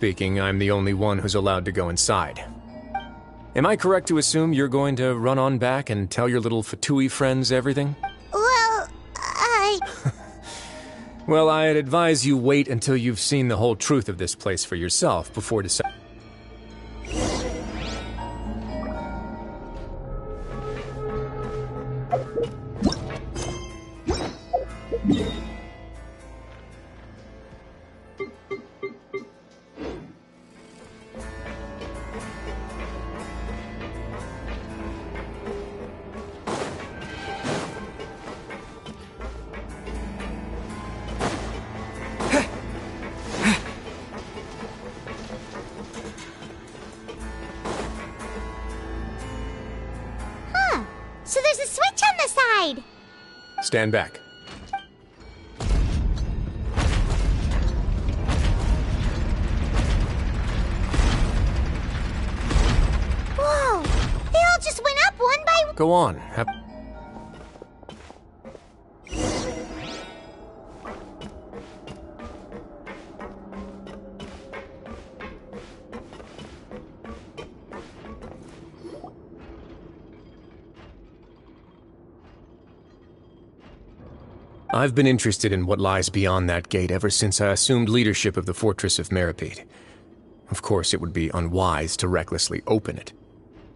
Speaking, I'm the only one who's allowed to go inside. Am I correct to assume you're going to run on back and tell your little Fatui friends everything? Well, Well, I'd advise you wait until you've seen the whole truth of this place for yourself before deciding. so there's a switch on the side. Stand back. Whoa, they all just went up one by one. Go on. I've been interested in what lies beyond that gate ever since I assumed leadership of the Fortress of Meripede. Of course, it would be unwise to recklessly open it,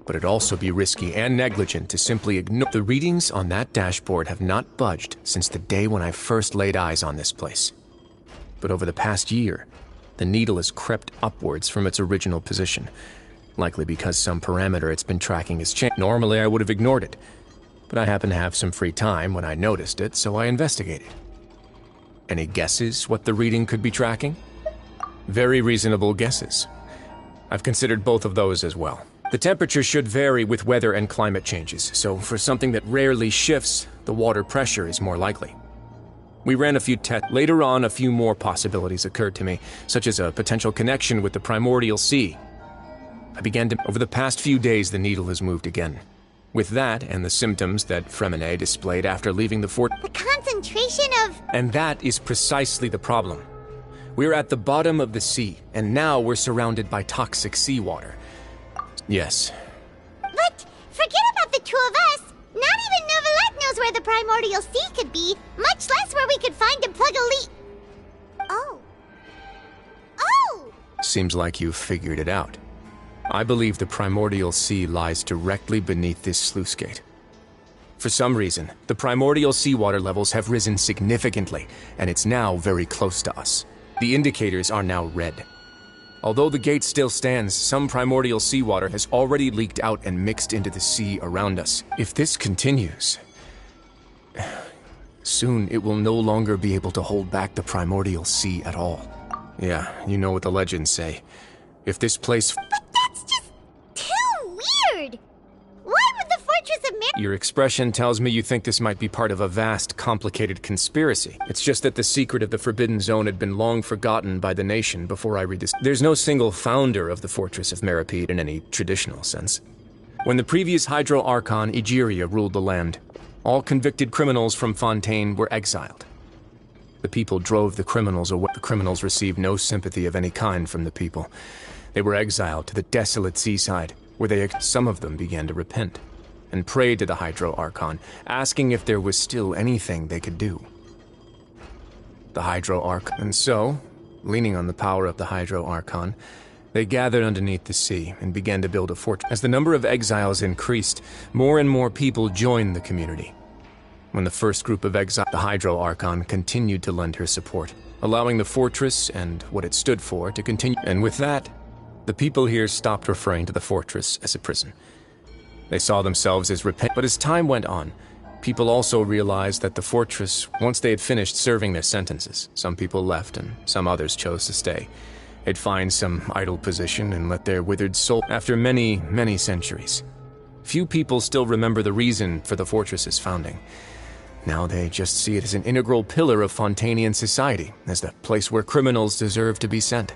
but it'd also be risky and negligent to simply ignore. The readings on that dashboard have not budged since the day when I first laid eyes on this place. But over the past year, the needle has crept upwards from its original position, likely because some parameter it's been tracking has changed. Normally, I would have ignored it, but I happened to have some free time when I noticed it, so I investigated. Any guesses what the reading could be tracking? Very reasonable guesses. I've considered both of those as well. The temperature should vary with weather and climate changes, so for something that rarely shifts, the water pressure is more likely. We ran a few tests. Later on, a few more possibilities occurred to me, such as a potential connection with the primordial sea. I began to... Over the past few days, the needle has moved again. With that, and the symptoms that Fremine displayed after leaving the fort... The concentration of... And that is precisely the problem. We're at the bottom of the sea, and now we're surrounded by toxic seawater. Yes. But forget about the two of us. Not even Novelette knows where the primordial sea could be, much less where we could find and plug a leak. Oh. Oh! Seems like you've figured it out. I believe the primordial sea lies directly beneath this sluice gate. For some reason, the primordial seawater levels have risen significantly, and it's now very close to us. The indicators are now red. Although the gate still stands, some primordial seawater has already leaked out and mixed into the sea around us. If this continues, soon it will no longer be able to hold back the primordial sea at all. Yeah, you know what the legends say. If this place... Weird! Why would the Fortress of Meripede... Your expression tells me you think this might be part of a vast, complicated conspiracy. It's just that the secret of the Forbidden Zone had been long forgotten by the nation before I read this. There's no single founder of the Fortress of Meripede in any traditional sense. When the previous Hydro Archon, Egeria, ruled the land, all convicted criminals from Fontaine were exiled. The people drove the criminals away. The criminals received no sympathy of any kind from the people. They were exiled to the desolate seaside, where some of them began to repent, and prayed to the Hydro Archon, asking if there was still anything they could do. The Hydro Archon. And so, leaning on the power of the Hydro Archon, they gathered underneath the sea and began to build a fortress. As the number of exiles increased, more and more people joined the community. When the first group of exiles, the Hydro Archon continued to lend her support, allowing the fortress and what it stood for to continue. And with that, the people here stopped referring to the fortress as a prison. They saw themselves as but as time went on, people also realized that the fortress, once they had finished serving their sentences, some people left and some others chose to stay. They'd find some idle position and let their withered soul... After many, many centuries, few people still remember the reason for the fortress's founding. Now they just see it as an integral pillar of Fontainian society, as the place where criminals deserve to be sent.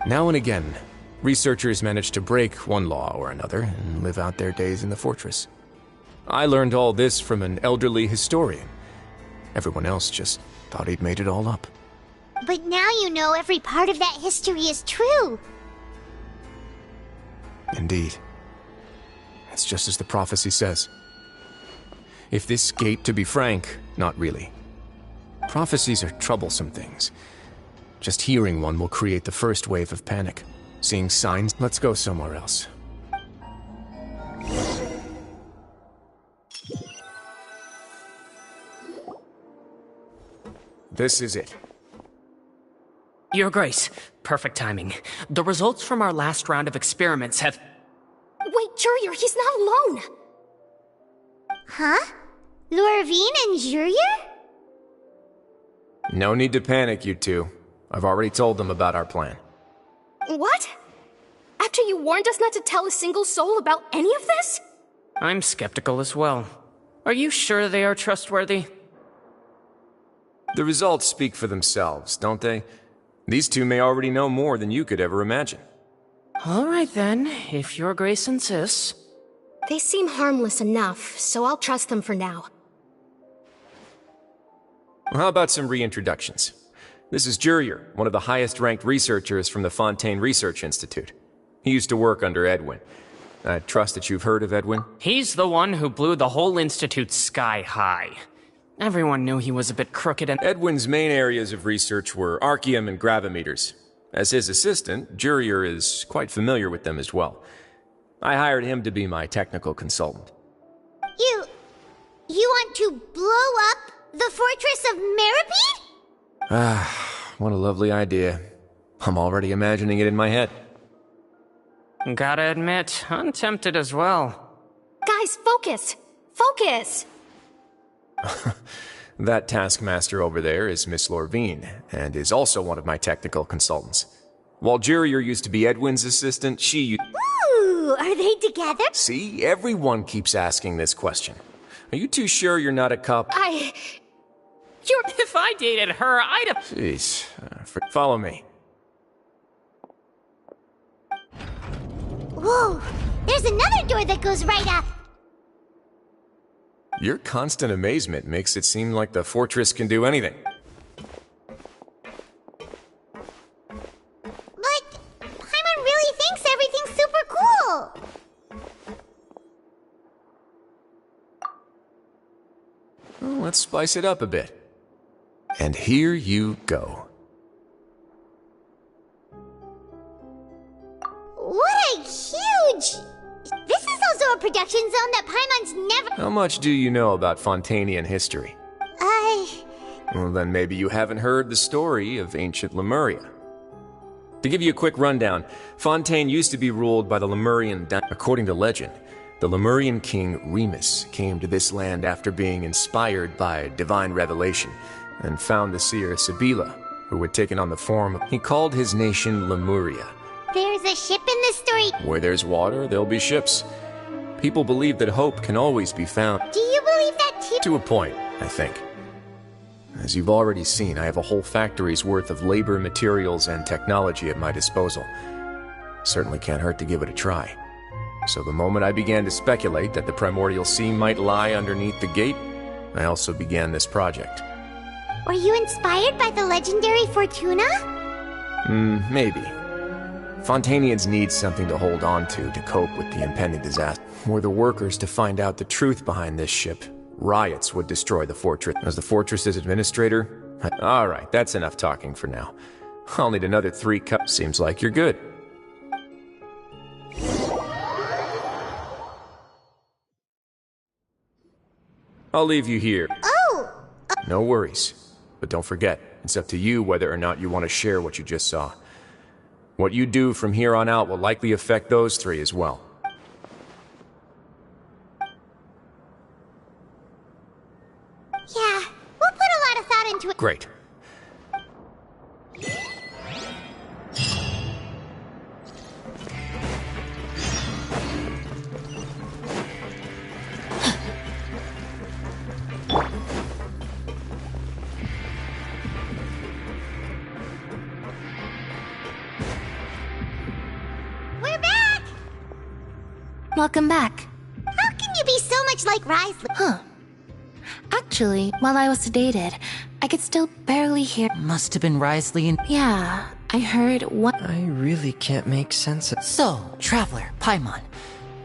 Now and again, researchers manage to break one law or another and live out their days in the fortress. I learned all this from an elderly historian. Everyone else just thought he'd made it all up. But now you know every part of that history is true. Indeed. It's just as the prophecy says. If this gate, to be frank, not really. Prophecies are troublesome things. Just hearing one will create the first wave of panic. Seeing signs, let's go somewhere else. This is it. Your Grace, perfect timing. The results from our last round of experiments have... Wait, Jurier, he's not alone! Huh? Lorvine and Jurier? No need to panic, you two. I've already told them about our plan. What? After you warned us not to tell a single soul about any of this? I'm skeptical as well. Are you sure they are trustworthy? The results speak for themselves, don't they? These two may already know more than you could ever imagine. All right then, if Your Grace insists. They seem harmless enough, so I'll trust them for now. Well, how about some reintroductions? This is Jurier, one of the highest-ranked researchers from the Fontaine Research Institute. He used to work under Edwin. I trust that you've heard of Edwin? He's the one who blew the whole institute sky high. Everyone knew he was a bit crooked and... Edwin's main areas of research were archeum and gravimeters. As his assistant, Jurier is quite familiar with them as well. I hired him to be my technical consultant. You want to blow up the fortress of Meripede? Ah, what a lovely idea. I'm already imagining it in my head. Gotta admit, I'm tempted as well. Guys, focus! Focus! That taskmaster over there is Miss Lorvine, and is also one of my technical consultants. While Jurier used to be Edwin's assistant, she... Ooh, are they together? See, everyone keeps asking this question. Are you too sure you're not a cup? If I dated her, I'd have... Jeez, follow me. Whoa, there's another door that goes right up. Your constant amazement makes it seem like the fortress can do anything. But Paimon really thinks everything's super cool. Well, let's spice it up a bit. And here you go. What a huge... This is also a production zone that Paimon's never... How much do you know about Fontainian history? Well, then maybe you haven't heard the story of ancient Lemuria. To give you a quick rundown, Fontaine used to be ruled by the Lemurian... According to legend, the Lemurian king Remus came to this land after being inspired by divine revelation and found the seer Sibila, who had taken on the form of... He called his nation Lemuria. There's a ship in this story. Where there's water, there'll be ships. People believe that hope can always be found. Do you believe that too? To a point, I think. As you've already seen, I have a whole factory's worth of labor, materials, and technology at my disposal. Certainly can't hurt to give it a try. So the moment I began to speculate that the primordial sea might lie underneath the gate, I also began this project. Were you inspired by the legendary Fortuna? Maybe. Fontainians need something to hold on to cope with the impending disaster. Were the workers to find out the truth behind this ship, riots would destroy the fortress. As the fortress's administrator... Alright, that's enough talking for now. I'll need another 3 cups. Seems like you're good. I'll leave you here. Oh! No worries. But don't forget, it's up to you whether or not you want to share what you just saw. What you do from here on out will likely affect those 3 as well. Yeah, we'll put a lot of thought into it. Great. We're back! Welcome back. How can you be so much like Risley? Actually, while I was sedated, I could still barely hear. Must have been Risley and... Yeah, I heard what. I really can't make sense of... So, Traveler, Paimon,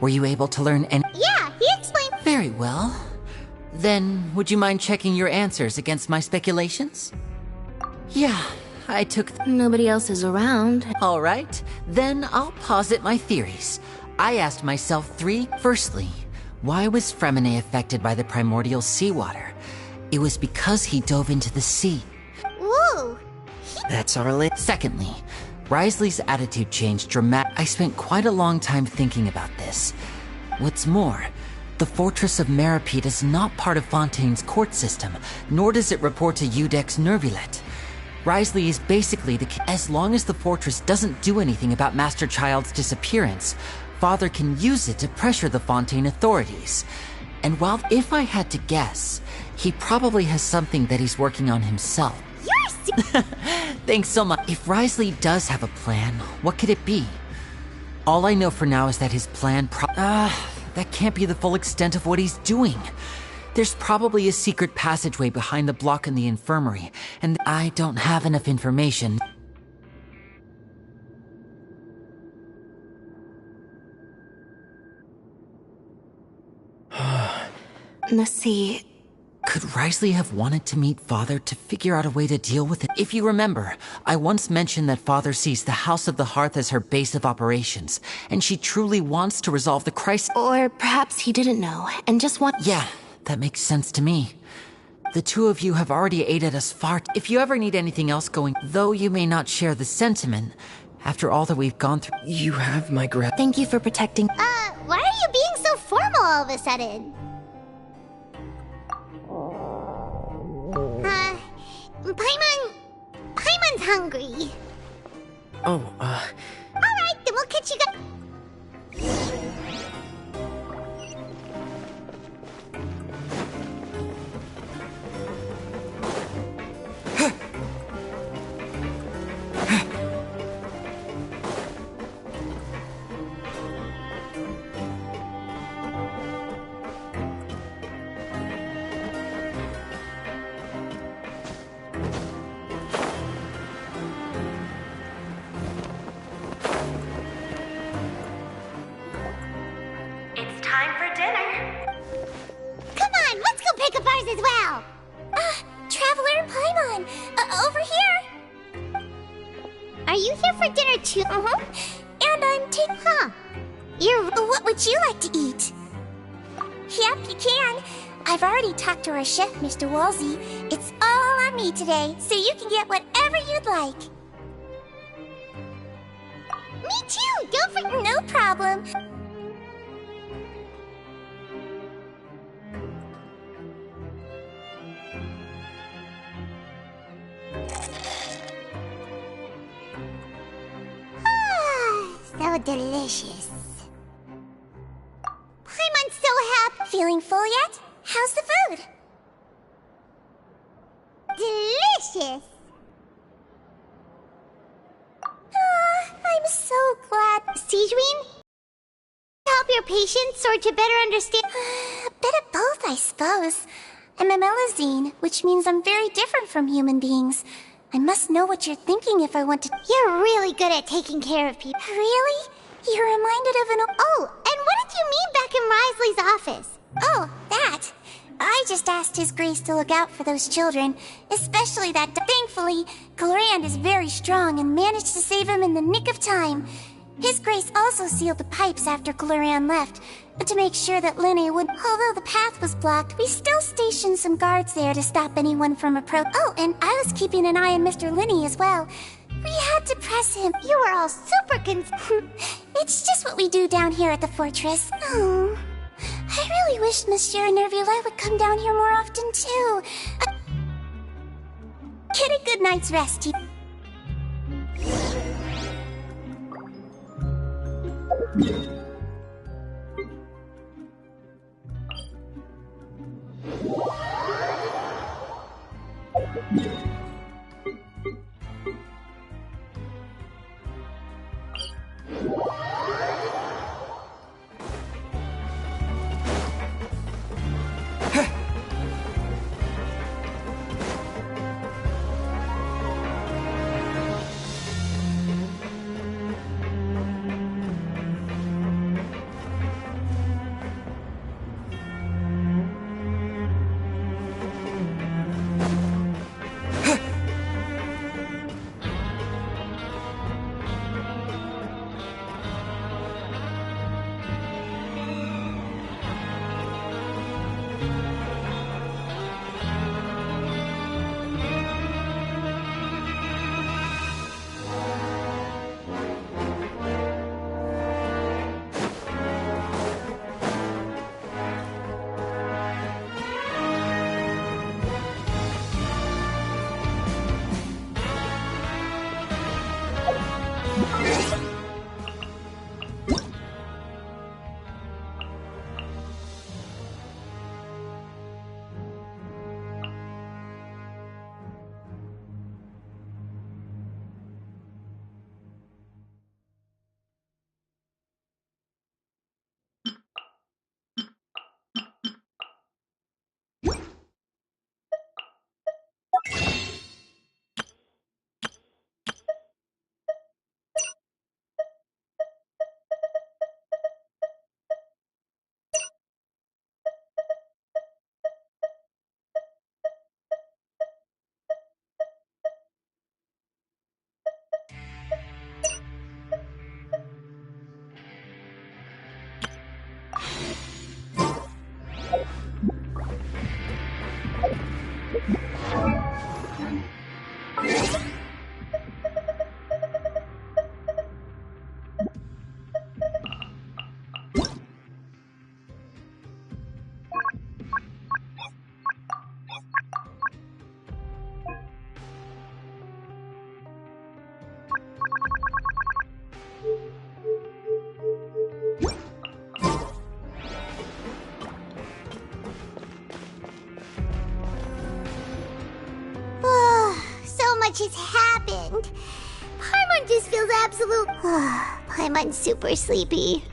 were you able to learn any... Yeah, he explained. Very well. Then, would you mind checking your answers against my speculations? Yeah, I took... Nobody else is around. All right, then I'll posit my theories. I asked myself three. Firstly, why was Fremine affected by the primordial seawater? It was because he dove into the sea. Woo! That's our list. Secondly, Risley's attitude changed dramatically. I spent quite a long time thinking about this. What's more, the Fortress of Meripede is not part of Fontaine's court system, nor does it report to Udex Nervulet. Risley is basically the... As long as the fortress doesn't do anything about Master Child's disappearance, Father can use it to pressure the Fontaine authorities. And while, if I had to guess, he probably has something that he's working on himself. Thanks so much. If Risley does have a plan, what could it be? All I know for now is that his plan that can't be the full extent of what he's doing. There's probably a secret passageway behind the block in the infirmary, and I don't have enough information. Let's see. Could Risley have wanted to meet Father to figure out a way to deal with it? If you remember, I once mentioned that Father sees the House of the Hearth as her base of operations, and she truly wants to resolve the crisis. Or perhaps he didn't know, and just want... Yeah, that makes sense to me. The two of you have already aided us far. If you ever need anything else going, though you may not share the sentiment, after all that we've gone through... You have my Thank you for protecting... Why are you being so formal all of a sudden? Paimon's hungry. Oh, Alright, then we'll catch you guys. It's time for dinner. Come on, let's go pick up ours as well. Traveler and Paimon, over here. Are you here for dinner too? And I'm taking... Huh. What would you like to eat? Yep, you can. I've already talked to our chef, Mr. Wolsey. It's all on me today, so you can get whatever you'd like. Me too, don't forget. No problem. So delicious. Paimon's so happy. Feeling full yet? How's the food? Delicious. I'm so glad. Sejuine? Help your patients or to better understand? A bit of both, I suppose. I'm a Melazine, which means I'm very different from human beings. I must know what you're thinking if I want to... You're really good at taking care of people. Really? You're reminded of an... Oh, and what did you mean back in Risley's office? Oh, that. I just asked His Grace to look out for those children, especially that... Thankfully, Glorand is very strong and managed to save him in the nick of time. His Grace also sealed the pipes after Glorand left, to make sure that Linne would... Although the path was blocked, we still stationed some guards there to stop anyone from approach... Oh, and I was keeping an eye on Mr. Linne as well. We had to press him. You were all super It's just what we do down here at the fortress. Oh, I really wish Monsieur Nervulet would come down here more often, too. Get a good night's rest, absolute... I'm super sleepy.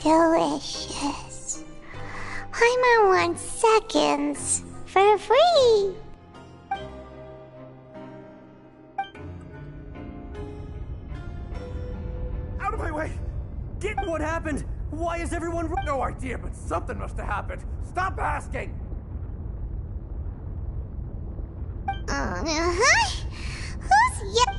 Delicious. I'm on 1 seconds for free. Out of my way! Get what happened? Why is everyone... No idea, but something must have happened. Stop asking! Who's yet?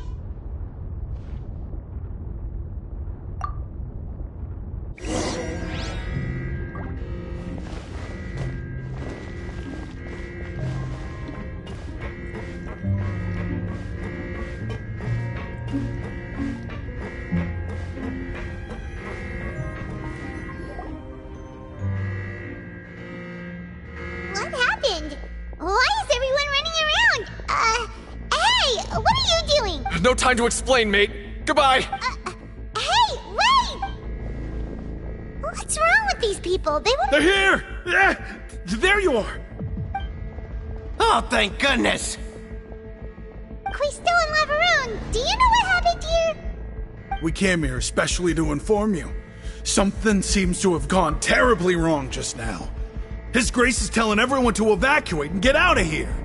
What happened? Why is everyone running around? Hey, what are you doing? No time to explain, mate. Goodbye. Hey, wait! What's wrong with these people? They won't... They're here! Yeah, there you are! Oh, thank goodness! Quisto and Lavaroon, do you know what happened here? We came here especially to inform you. Something seems to have gone terribly wrong just now. His Grace is telling everyone to evacuate and get out of here.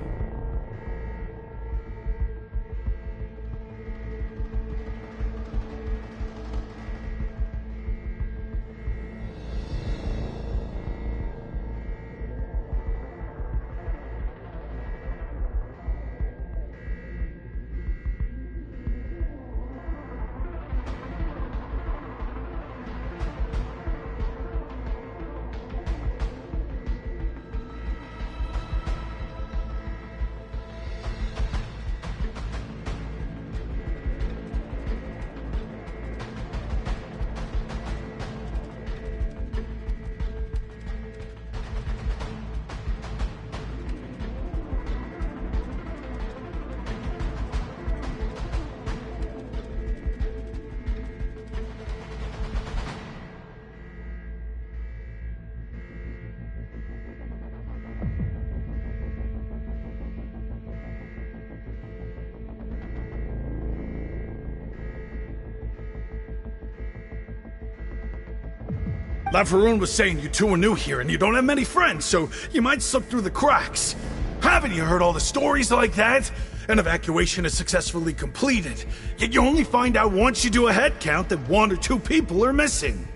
Lavaroon was saying you two are new here and you don't have many friends, so you might slip through the cracks. Haven't you heard all the stories like that? An evacuation is successfully completed, yet you only find out once you do a head count that 1 or 2 people are missing.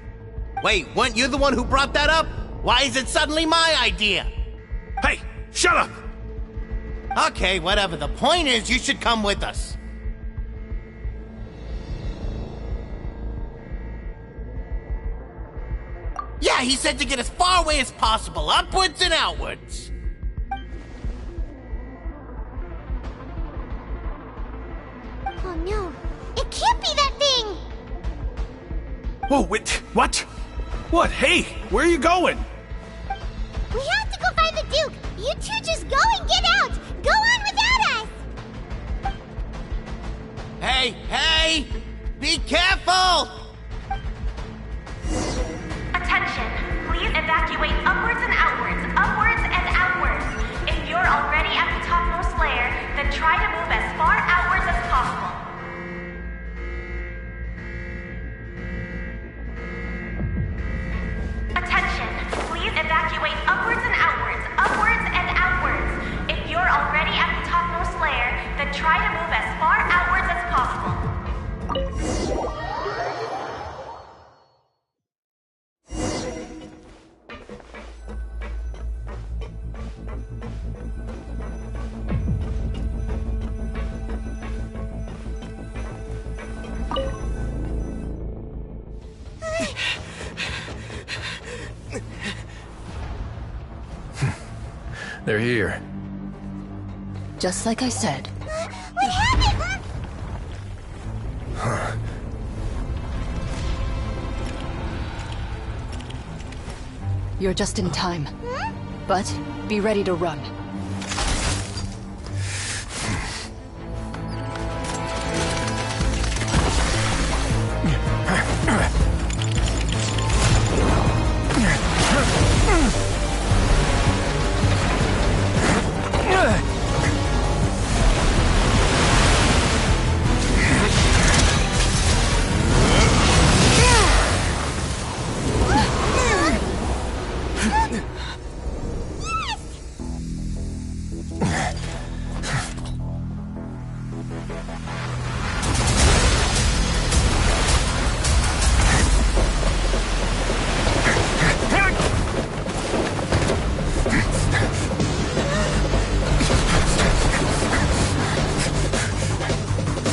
Wait, weren't you the one who brought that up? Why is it suddenly my idea? Hey, shut up! Okay, whatever. The point is, you should come with us. Yeah, he said to get as far away as possible, upwards and outwards. Oh no, it can't be that thing! Whoa, wait, what? What? Hey, where are you going? We have to go find the Duke! You two just Just go and get out! Go on without us! Hey! Be careful! Attention, please evacuate upwards and outwards, upwards and outwards. If you're already at the topmost layer, then try to move as far outwards as possible. Attention, please evacuate upwards and outwards, upwards and outwards. If you're already at the topmost layer, then try to move as far outwards as possible. They're here. Just like I said. What happened? You're just in time. But be ready to run.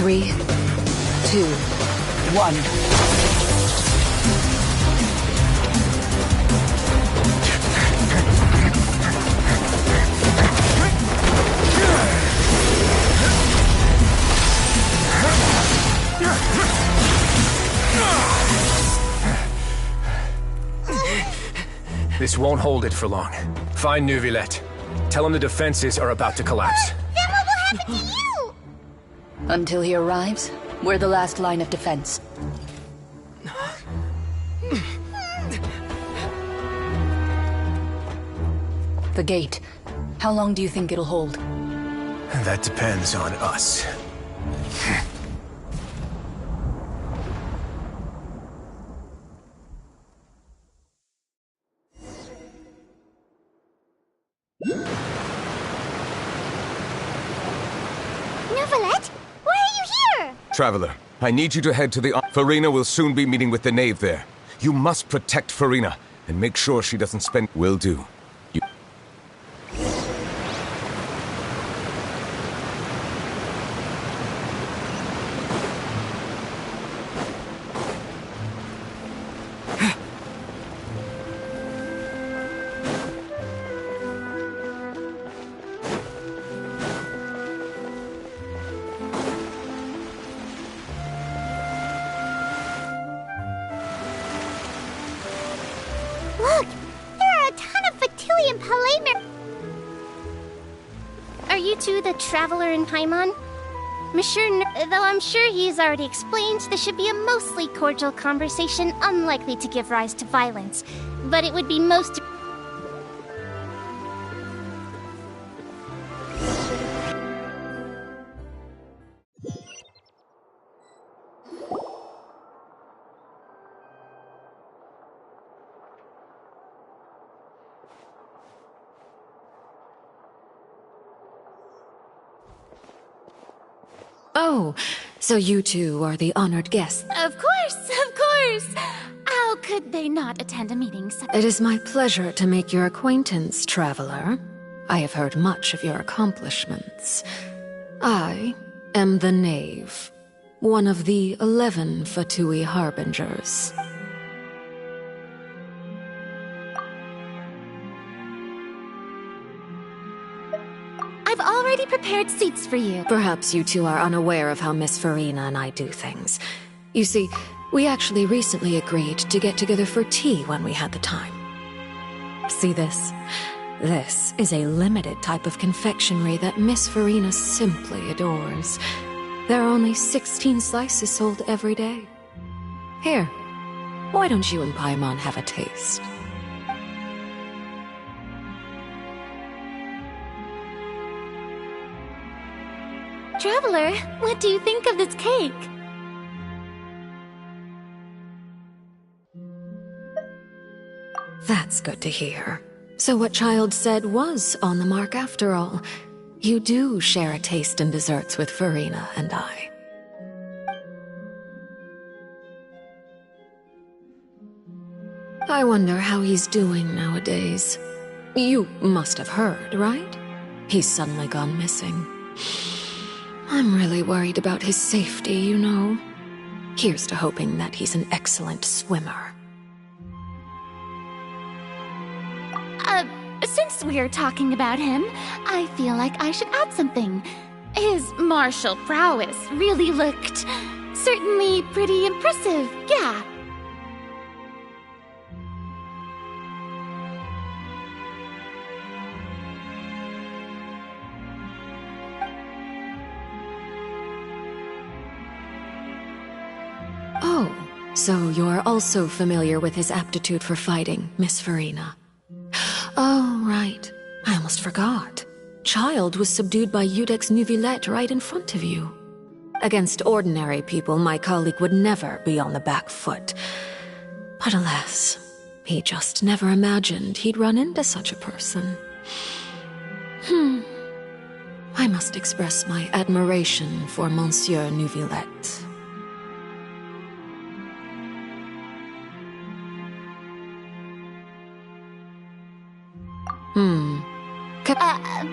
Three, 2, 1. This won't hold it for long. Find Neuvillette. Tell him the defenses are about to collapse. Then what will happen to you? Until he arrives, we're the last line of defense. The gate. How long do you think it'll hold? That depends on us. Neuvillette? Why are you here? Traveler, I need you to head to the... Farina will soon be meeting with the knave there. You must protect Farina, and make sure she doesn't spend... Will do. You... Look! There are a ton of Fatilian Palais. Are you two the traveler in Paimon? Though I'm sure he's already explained, this should be a mostly cordial conversation, unlikely to give rise to violence. But it would be most... Oh, so you two are the honored guests. Of course, of course! How could they not attend a meeting such... It is my pleasure to make your acquaintance, traveler. I have heard much of your accomplishments. I am the Knave, one of the 11 Fatui Harbingers. I've already prepared seats for you. Perhaps you two are unaware of how Miss Farina and I do things. You see, we actually recently agreed to get together for tea when we had the time. See this? This is a limited type of confectionery that Miss Farina simply adores. There are only 16 slices sold every day. Here, why don't you and Paimon have a taste? Traveler, what do you think of this cake? That's good to hear. So what Child said was on the mark after all. You do share a taste in desserts with Farina and I. I wonder how he's doing nowadays. You must have heard, right? He's suddenly gone missing. I'm really worried about his safety, you know. Here's to hoping that he's an excellent swimmer. Since we're talking about him, I feel like I should add something. His martial prowess really looked certainly pretty impressive, yeah. Oh, so you're also familiar with his aptitude for fighting, Miss Farina. Oh, right. I almost forgot. Child was subdued by Eudex Neuvillette right in front of you. Against ordinary people, my colleague would never be on the back foot. But alas, he just never imagined he'd run into such a person. I must express my admiration for Monsieur Neuvillette.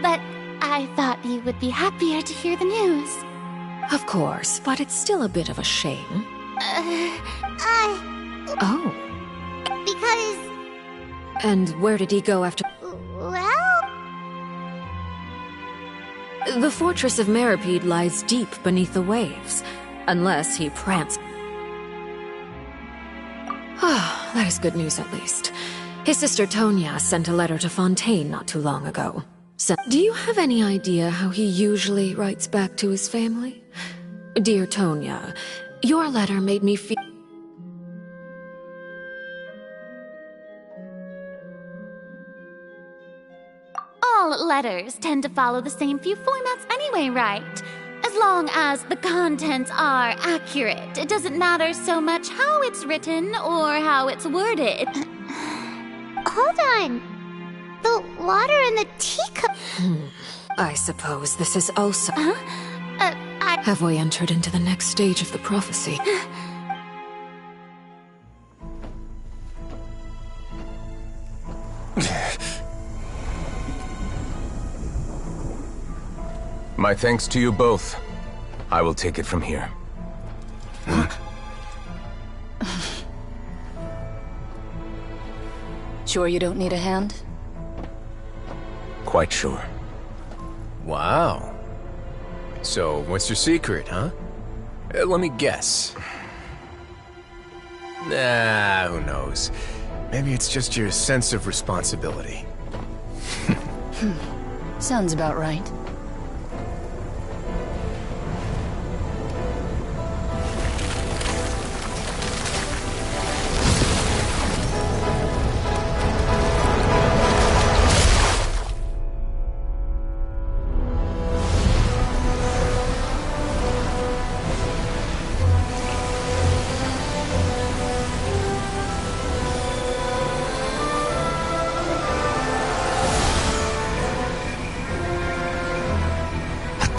But I thought you would be happier to hear the news. Of course, but it's still a bit of a shame. Oh. Because... And where did he go after... well... The fortress of Meripede lies deep beneath the waves, unless he pranced... Ah, that is good news at least. His sister Tonya sent a letter to Fontaine not too long ago. So, do you have any idea how he usually writes back to his family? Dear Tonya, your letter made me feel... All letters tend to follow the same few formats anyway, right? As long as the contents are accurate, it doesn't matter so much how it's written or how it's worded. Hold on. The water in the teacup... I suppose this is also... Have we entered into the next stage of the prophecy? My thanks to you both. I will take it from here. Sure you don't need a hand? Quite sure. Wow. So, what's your secret, huh? Let me guess. Nah, who knows? Maybe it's just your sense of responsibility. Sounds about right.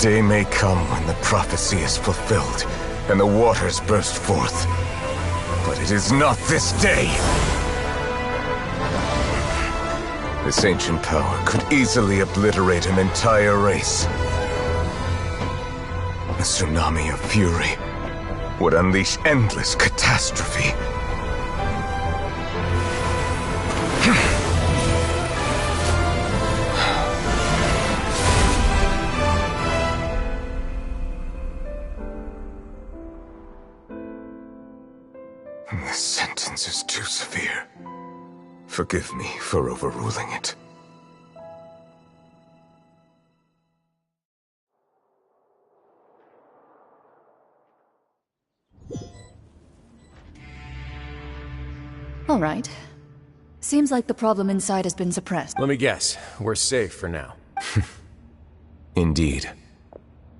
Day may come when the prophecy is fulfilled, and the waters burst forth. But it is not this day! This ancient power could easily obliterate an entire race. A tsunami of fury would unleash endless catastrophe. This sentence is too severe. Forgive me for overruling it. All right. Seems like the problem inside has been suppressed. Let me guess. We're safe for now. Indeed.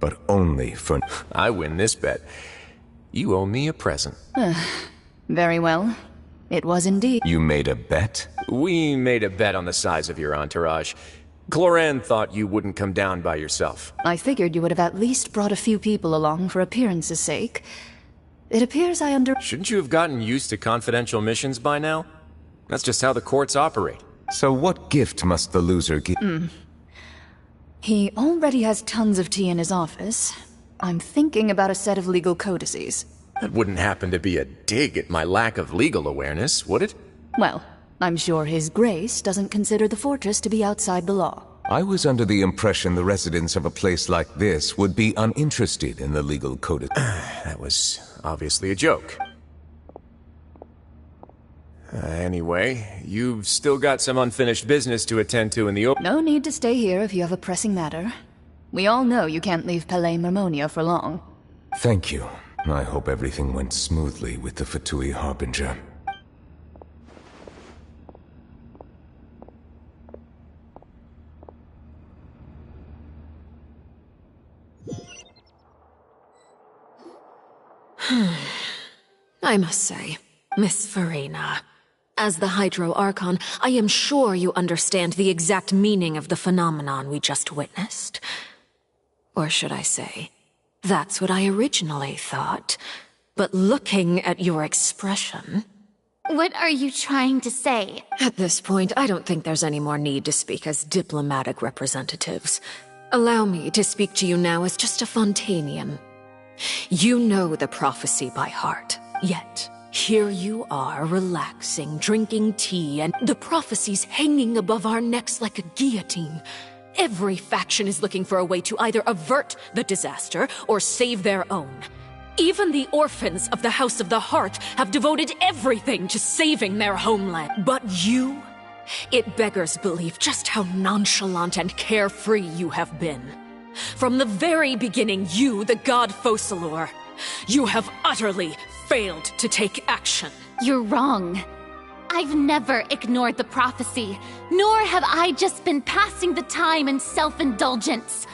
But only for... I win this bet. You owe me a present. Very well. It was indeed. You made a bet? We made a bet on the size of your entourage. Cloran thought you wouldn't come down by yourself. I figured you would have at least brought a few people along for appearance's sake. It appears I Shouldn't you have gotten used to confidential missions by now? That's just how the courts operate. So what gift must the loser give? He already has tons of tea in his office. I'm thinking about a set of legal codices. That wouldn't happen to be a dig at my lack of legal awareness, would it? Well, I'm sure His Grace doesn't consider the fortress to be outside the law. I was under the impression the residents of a place like this would be uninterested in the legal code. That was obviously a joke. Anyway, you've still got some unfinished business to attend to in the open. No need to stay here if you have a pressing matter. We all know you can't leave Palais Mermonia for long. Thank you. I hope everything went smoothly with the Fatui Harbinger. I must say, Miss Farina, as the Hydro Archon, I am sure you understand the exact meaning of the phenomenon we just witnessed. Or should I say, that's what I originally thought. But looking at your expression... What are you trying to say? At this point, I don't think there's any more need to speak as diplomatic representatives. Allow me to speak to you now as just a Fontainian. You know the prophecy by heart, yet here you are relaxing, drinking tea, and the prophecy's hanging above our necks like a guillotine. Every faction is looking for a way to either avert the disaster or save their own. Even the orphans of the House of the Hearth have devoted everything to saving their homeland. But you? It beggars belief just how nonchalant and carefree you have been. From the very beginning, you, the god Focalor, you have utterly failed to take action. You're wrong. I've never ignored the prophecy, nor have I just been passing the time in self-indulgence.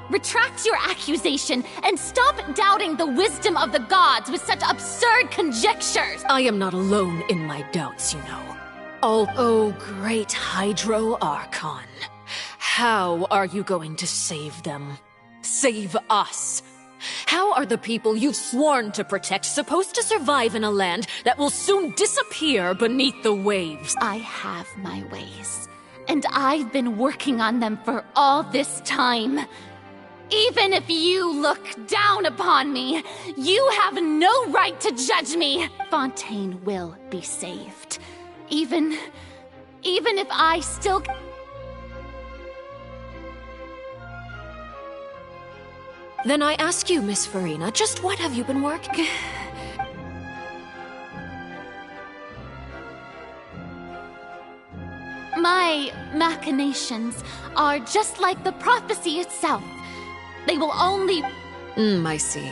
Retract your accusation and stop doubting the wisdom of the gods with such absurd conjectures. I am not alone in my doubts, you know. Oh, great Hydro Archon. How are you going to save them? Save us? How are the people you've sworn to protect supposed to survive in a land that will soon disappear beneath the waves? I have my ways, and I've been working on them for all this time. Even if you look down upon me, you have no right to judge me. Fontaine will be saved. Even if I still... Then I ask you, Miss Farina, just what have you been working? My machinations are just like the prophecy itself. They will only... I see.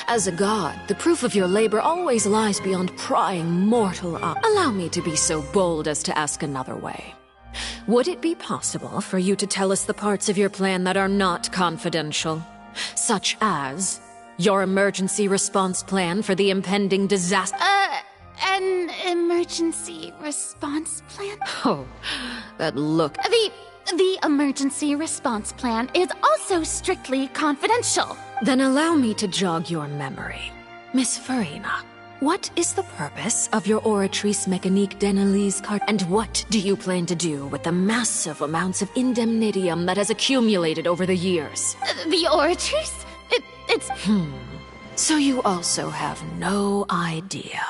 As a god, the proof of your labor always lies beyond prying mortal eyes. Allow me to be so bold as to ask another way. Would it be possible for you to tell us the parts of your plan that are not confidential? Such as your emergency response plan for the impending disaster. An emergency response plan? Oh, that look. The emergency response plan is also strictly confidential. Then allow me to jog your memory. Miss Farina, what is the purpose of your Oratrice Mécanique d'Analyse card? And what do you plan to do with the massive amounts of indemnitium that has accumulated over the years? The Oratrice? It's... So you also have no idea.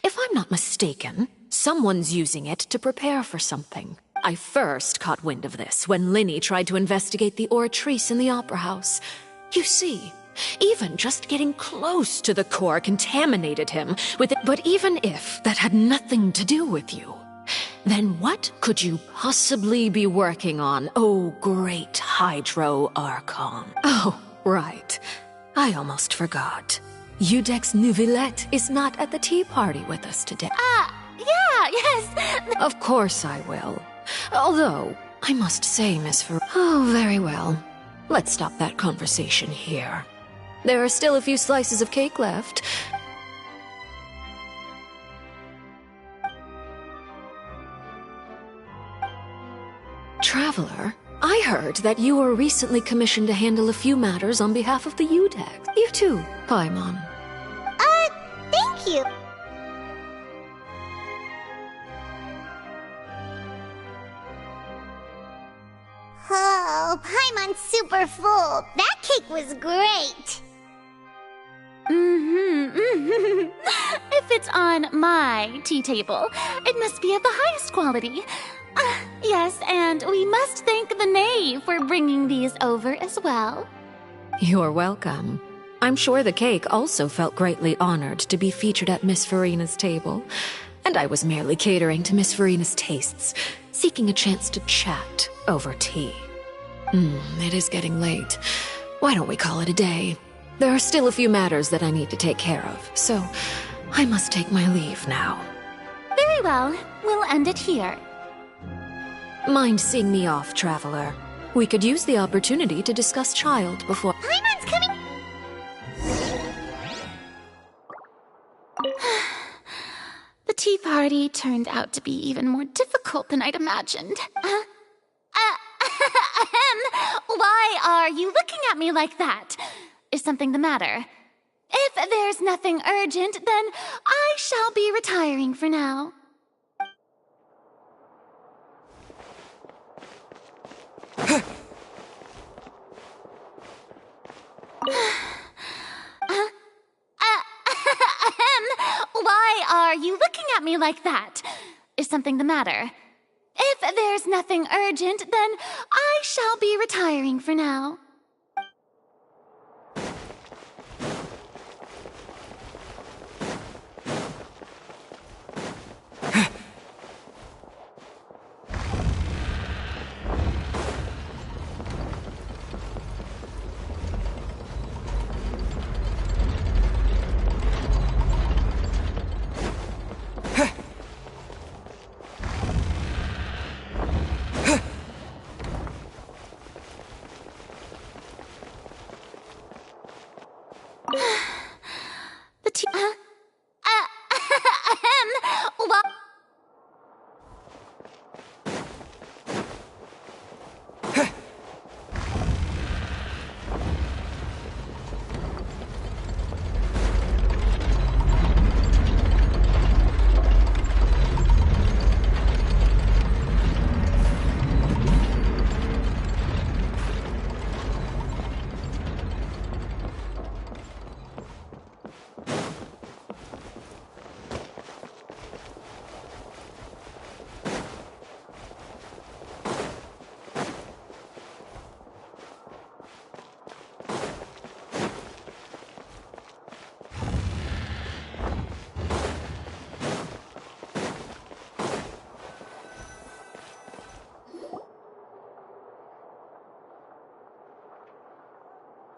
If I'm not mistaken, someone's using it to prepare for something. I first caught wind of this when Linny tried to investigate the Oratrice in the Opera House. You see, even just getting close to the core contaminated him with it. But even if that had nothing to do with you, then what could you possibly be working on, oh great Hydro Archon? Oh, right. I almost forgot. Udex Nouvillette is not at the tea party with us today. Yeah, yes. Of course I will. Although, I must say, Miss Oh, very well. Let's stop that conversation here. There are still a few slices of cake left. Traveler, I heard that you were recently commissioned to handle a few matters on behalf of the UDEX. You too, Paimon. Thank you. Oh, Paimon's super full. That cake was great. If it's on my tea table, it must be of the highest quality. Yes, and we must thank the knave for bringing these over as well. You're welcome. I'm sure the cake also felt greatly honored to be featured at Miss Farina's table. And I was merely catering to Miss Farina's tastes, seeking a chance to chat over tea. It is getting late. Why don't we call it a day? There are still a few matters that I need to take care of, so I must take my leave now. Very well. We'll end it here. Mind seeing me off, Traveler? We could use the opportunity to discuss Child before— Paimon's coming! The tea party turned out to be even more difficult than I'd imagined. Why are you looking at me like that? Is something the matter? If there's nothing urgent, then I shall be retiring for now. Why are you looking at me like that? Is something the matter? If there's nothing urgent, then I shall be retiring for now. The tea. What?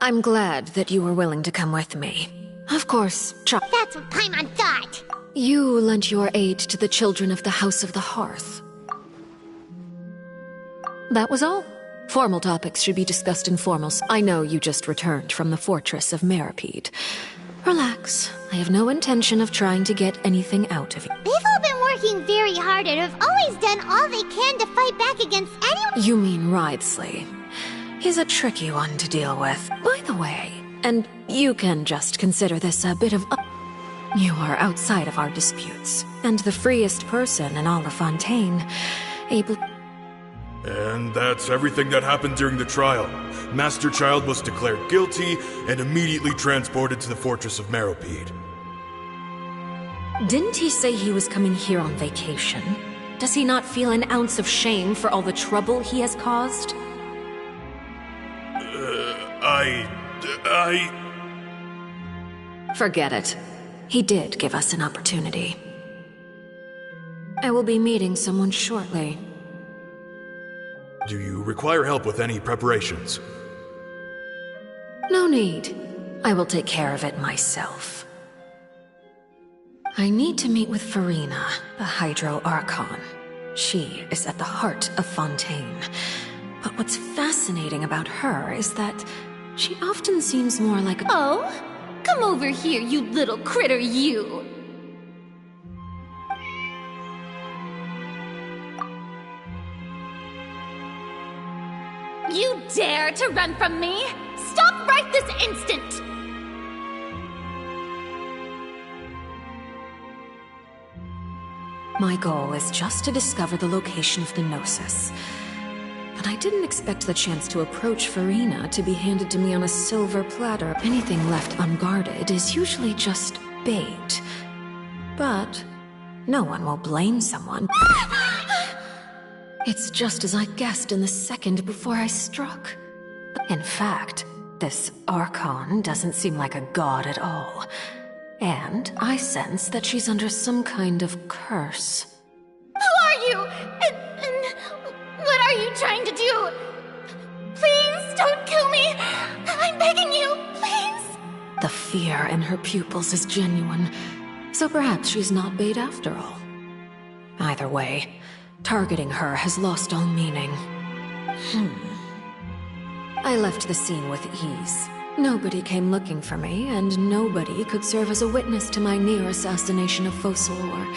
I'm glad that you were willing to come with me. Of course, That's what Paimon thought. You lent your aid to the children of the House of the Hearth. That was all. Formal topics should be discussed in formals. I know you just returned from the fortress of Meripede. Relax. I have no intention of trying to get anything out of you. They've all been working very hard and have always done all they can to fight back against anyone. You mean Wriothesley. He's a tricky one to deal with. By the way, and you can just consider this a bit of— You are outside of our disputes, and the freest person in all of Fontaine, able— And that's everything that happened during the trial. Master Child was declared guilty and immediately transported to the fortress of Meripede. Didn't he say he was coming here on vacation? Does he not feel an ounce of shame for all the trouble he has caused? Forget it. He did give us an opportunity. I will be meeting someone shortly. Do you require help with any preparations? No need. I will take care of it myself. I need to meet with Farina, the Hydro Archon. She is at the heart of Fontaine. But what's fascinating about her is that she often seems more like a— Oh? Come over here, you little critter, you! You dare to run from me? Stop right this instant! My goal is just to discover the location of the Gnosis. But I didn't expect the chance to approach Farina to be handed to me on a silver platter. Anything left unguarded is usually just bait. But no one will blame someone. It's just as I guessed in the second before I struck. In fact, this Archon doesn't seem like a god at all. And I sense that she's under some kind of curse. Who are you? And what are you trying to do? Please don't kill me! I'm begging you, please! The fear in her pupils is genuine, so perhaps she's not bait after all. Either way, targeting her has lost all meaning. I left the scene with ease. Nobody came looking for me, and nobody could serve as a witness to my near assassination of Fossilor.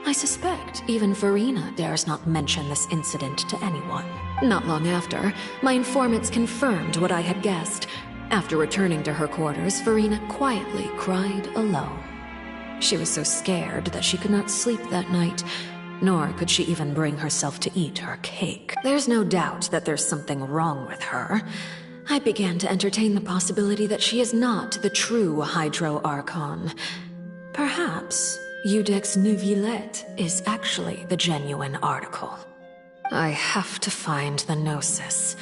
I suspect even Farina dares not mention this incident to anyone. Not long after, my informants confirmed what I had guessed. After returning to her quarters, Farina quietly cried alone. She was so scared that she could not sleep that night, nor could she even bring herself to eat her cake. There's no doubt that there's something wrong with her. I began to entertain the possibility that she is not the true Hydro Archon. Perhaps Iudex Neuvillette is actually the genuine article. I have to find the Gnosis.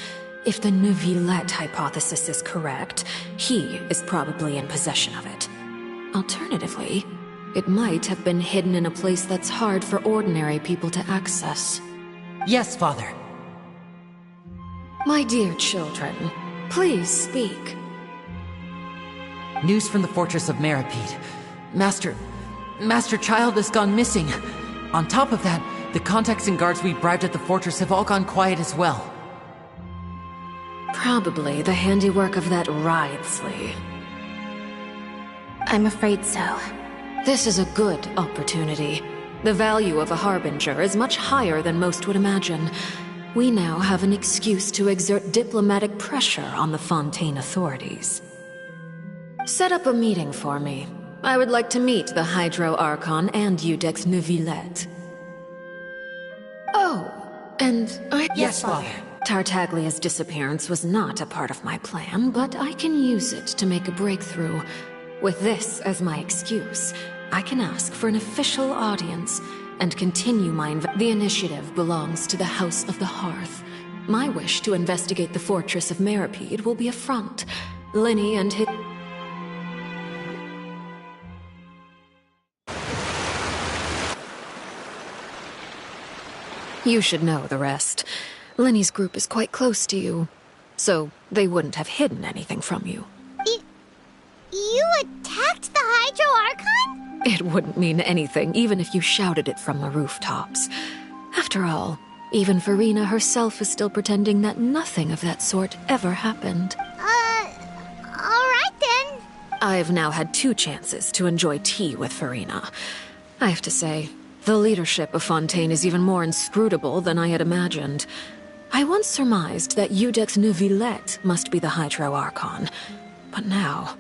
If the Neuvillette hypothesis is correct, he is probably in possession of it. Alternatively, it might have been hidden in a place that's hard for ordinary people to access. Yes, Father. My dear children, please speak. News from the Fortress of Meripede. Master Child has gone missing. On top of that, the contacts and guards we bribed at the fortress have all gone quiet as well. Probably the handiwork of that Wriothesley. I'm afraid so. This is a good opportunity. The value of a Harbinger is much higher than most would imagine. We now have an excuse to exert diplomatic pressure on the Fontaine authorities. Set up a meeting for me. I would like to meet the Hydro Archon and Iudex Neuvillette. Oh, and Yes, Father. Tartaglia's disappearance was not a part of my plan, but I can use it to make a breakthrough. With this as my excuse, I can ask for an official audience and continue the initiative belongs to the House of the Hearth. My wish to investigate the Fortress of Meripede will be a front. Lenny and his... You should know the rest. Lenny's group is quite close to you, so they wouldn't have hidden anything from you. You attacked the Hydro Archon? It wouldn't mean anything, even if you shouted it from the rooftops. After all, even Farina herself is still pretending that nothing of that sort ever happened. Alright then. I've now had 2 chances to enjoy tea with Farina. I have to say, the leadership of Fontaine is even more inscrutable than I had imagined. I once surmised that Iudex Neuvillette must be the Hydro Archon, but now,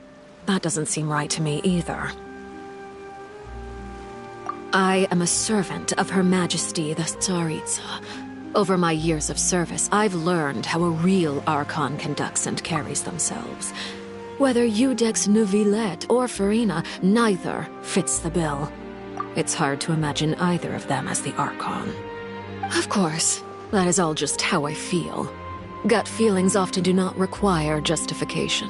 that doesn't seem right to me either. I am a servant of Her Majesty the Tsaritsa. Over my years of service, I've learned how a real Archon conducts and carries themselves. Whether Iudex Neuvillette or Farina, neither fits the bill. It's hard to imagine either of them as the Archon. Of course, that is all just how I feel. Gut feelings often do not require justification.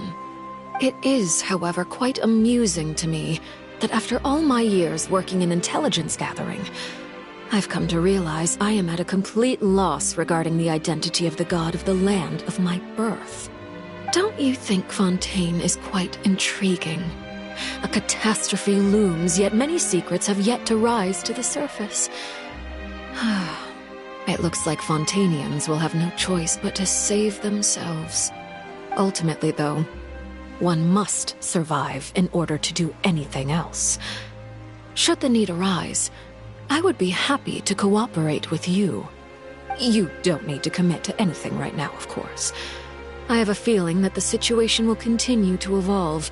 It is, however, quite amusing to me that after all my years working in intelligence gathering, I've come to realize I am at a complete loss regarding the identity of the god of the land of my birth. Don't you think Fontaine is quite intriguing? A catastrophe looms, yet many secrets have yet to rise to the surface. It looks like Fontainians will have no choice but to save themselves. Ultimately, though, one must survive in order to do anything else. Should the need arise, I would be happy to cooperate with you. You don't need to commit to anything right now, of course. I have a feeling that the situation will continue to evolve,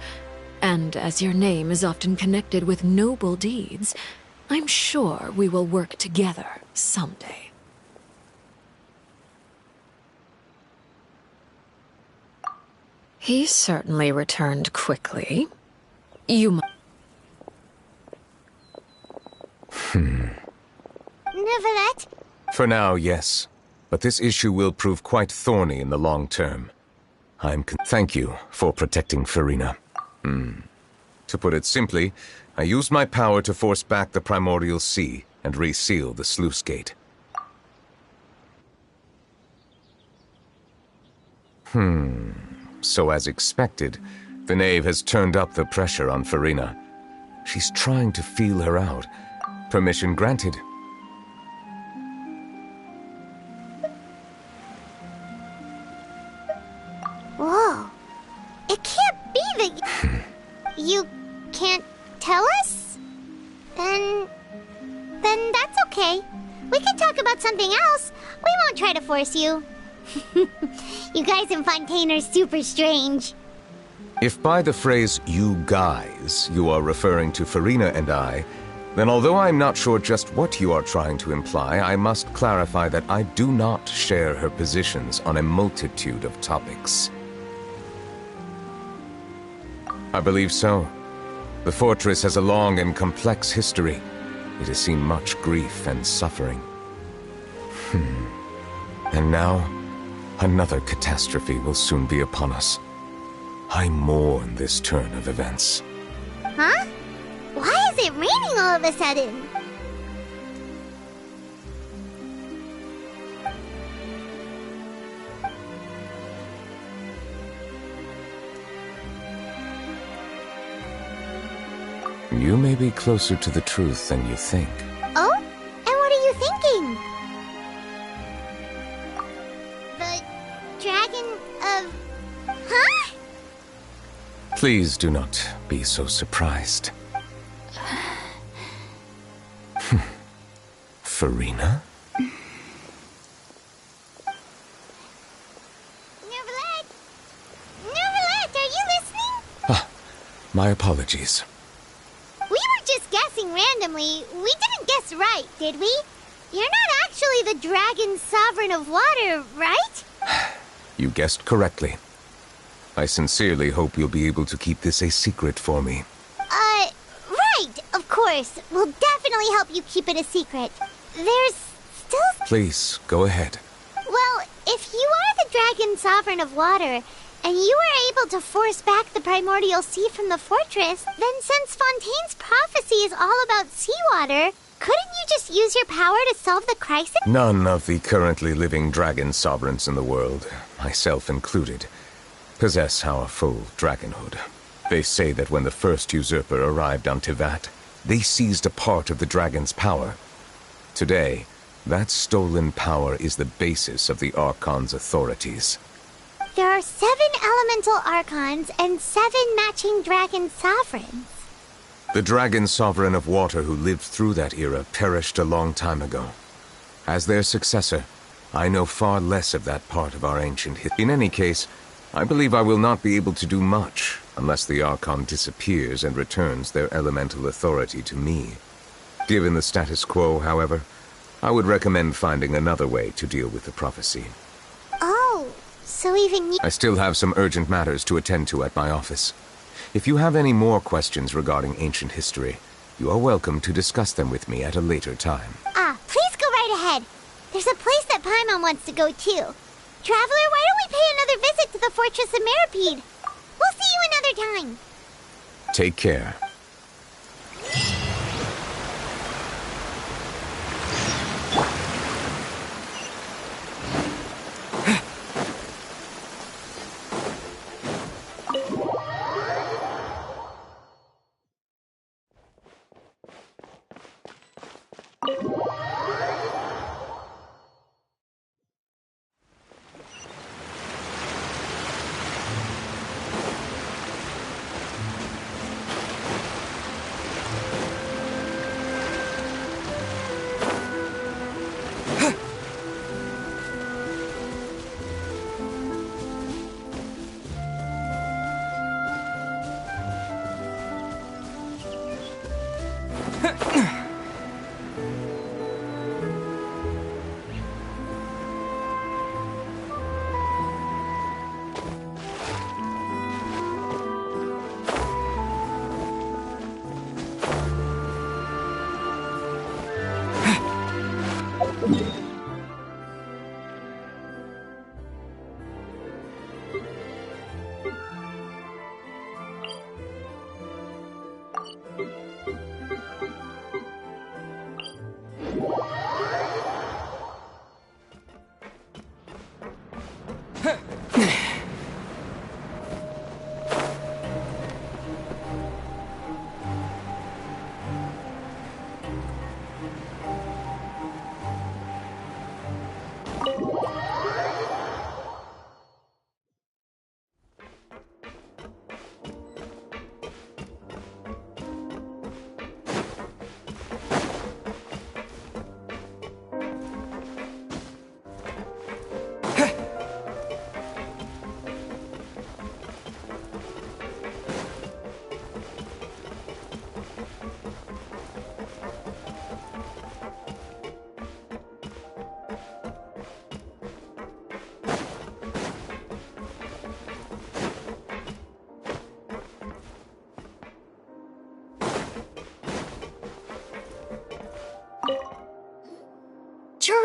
and as your name is often connected with noble deeds, I'm sure we will work together someday. He certainly returned quickly. You Neuvillette? For now, yes. But this issue will prove quite thorny in the long term. Thank you for protecting Farina. To put it simply, I used my power to force back the primordial sea and reseal the sluice gate. So as expected, the Knave has turned up the pressure on Farina. She's trying to feel her out. Permission granted. Whoa. It can't be that you can't tell us? Then that's okay. We can talk about something else. We won't try to force you. You guys in Fontaine are super strange. If by the phrase, you guys, you are referring to Farina and I, then although I'm not sure just what you are trying to imply, I must clarify that I do not share her positions on a multitude of topics. I believe so. The fortress has a long and complex history. It has seen much grief and suffering. And now, another catastrophe will soon be upon us. I mourn this turn of events. Huh? Why is it raining all of a sudden? You may be closer to the truth than you think. Oh? And what are you thinking? The dragon of... Huh? Please do not be so surprised. Farina? Neuvillette! Neuvillette, are you listening? My apologies. We were just guessing randomly. We didn't guess right, did we? You're not actually the dragon sovereign of water, right? You guessed correctly. I sincerely hope you'll be able to keep this a secret for me. Right, of course. We'll definitely help you keep it a secret. There's still... Please, go ahead. Well, if you are the dragon sovereign of water, and you were able to force back the primordial sea from the fortress, then since Fontaine's prophecy is all about seawater, couldn't you just use your power to solve the crisis? None of the currently living dragon sovereigns in the world, myself included, possess our full dragonhood. They say that when the first usurper arrived on Tivat, they seized a part of the dragon's power. Today, that stolen power is the basis of the Archon's authorities. There are 7 elemental archons and 7 matching dragon sovereigns. The dragon sovereign of water who lived through that era perished a long time ago. As their successor, I know far less of that part of our ancient history. In any case, I believe I will not be able to do much unless the Archon disappears and returns their elemental authority to me. Given the status quo, however, I would recommend finding another way to deal with the prophecy. Oh, so even you... I still have some urgent matters to attend to at my office. If you have any more questions regarding ancient history, you are welcome to discuss them with me at a later time. Please go right ahead. There's a place that Paimon wants to go too. Traveler, why don't we pay another visit to the Fortress of Meripede? We'll see you another time. Take care.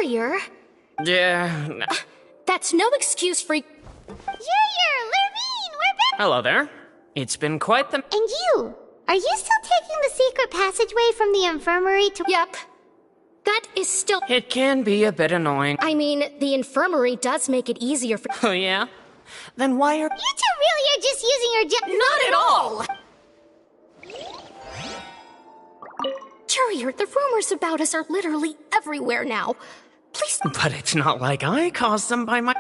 Courier? Yeah. That's no excuse for... Courier, Lurvine, we're back! Hello there. It's been quite the... And you? Are you still taking the secret passageway from the infirmary to... Yep. That is still... It can be a bit annoying. I mean, the infirmary does make it easier for... Oh, yeah? Then why are... You two really are just using your... Not at all! Courier, the rumors about us are literally everywhere now. Please... But it's not like I caused them by my...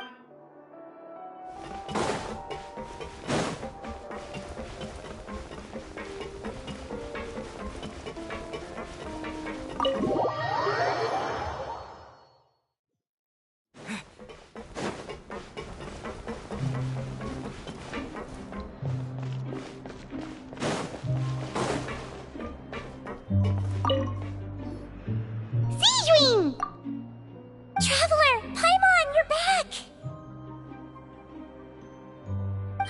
Traveler, Paimon, you're back!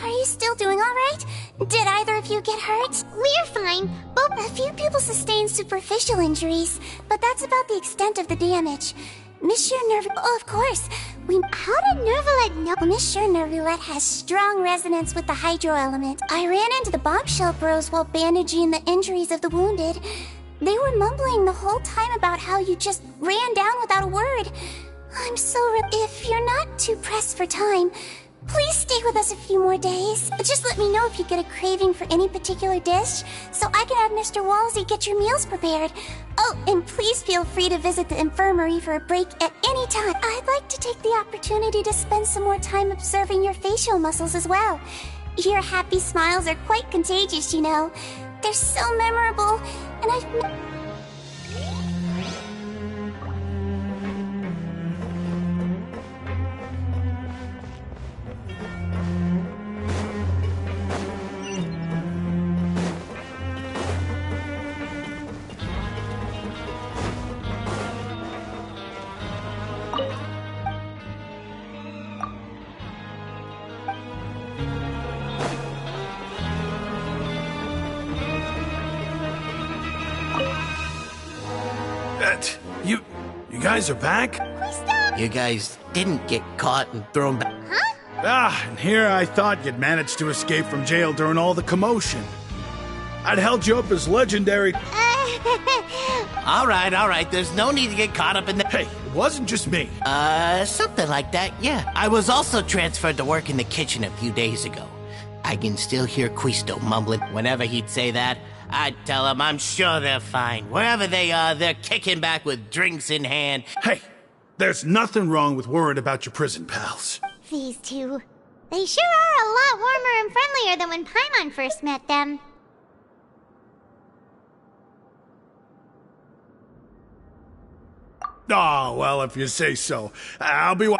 Are you still doing alright? Did either of you get hurt? We're fine, but a few people sustained superficial injuries, but that's about the extent of the damage. Monsieur Oh, of course. How did Nervalette know? Monsieur Nervalette has strong resonance with the hydro element. I ran into the bombshell bros while bandaging the injuries of the wounded. They were mumbling the whole time about how you just ran down without a word. I'm so If you're not too pressed for time, please stay with us a few more days. Just let me know if you get a craving for any particular dish, so I can have Mr. Walsey get your meals prepared. Oh, and please feel free to visit the infirmary for a break at any time. I'd like to take the opportunity to spend some more time observing your facial muscles as well. Your happy smiles are quite contagious, you know. They're so memorable, and I've... You guys are back? You guys didn't get caught and thrown back. Huh? Ah, and here I thought you'd managed to escape from jail during all the commotion. I'd held you up as legendary... All right, there's no need to get caught up in the... Hey, it wasn't just me. Something like that, yeah. I was also transferred to work in the kitchen a few days ago. I can still hear Quisto mumbling. Whenever he'd say that, I'd tell him I'm sure they're fine. Wherever they are, they're kicking back with drinks in hand. Hey, there's nothing wrong with worrying about your prison pals. These two. They sure are a lot warmer and friendlier than when Paimon first met them. Oh, well, if you say so. I'll be...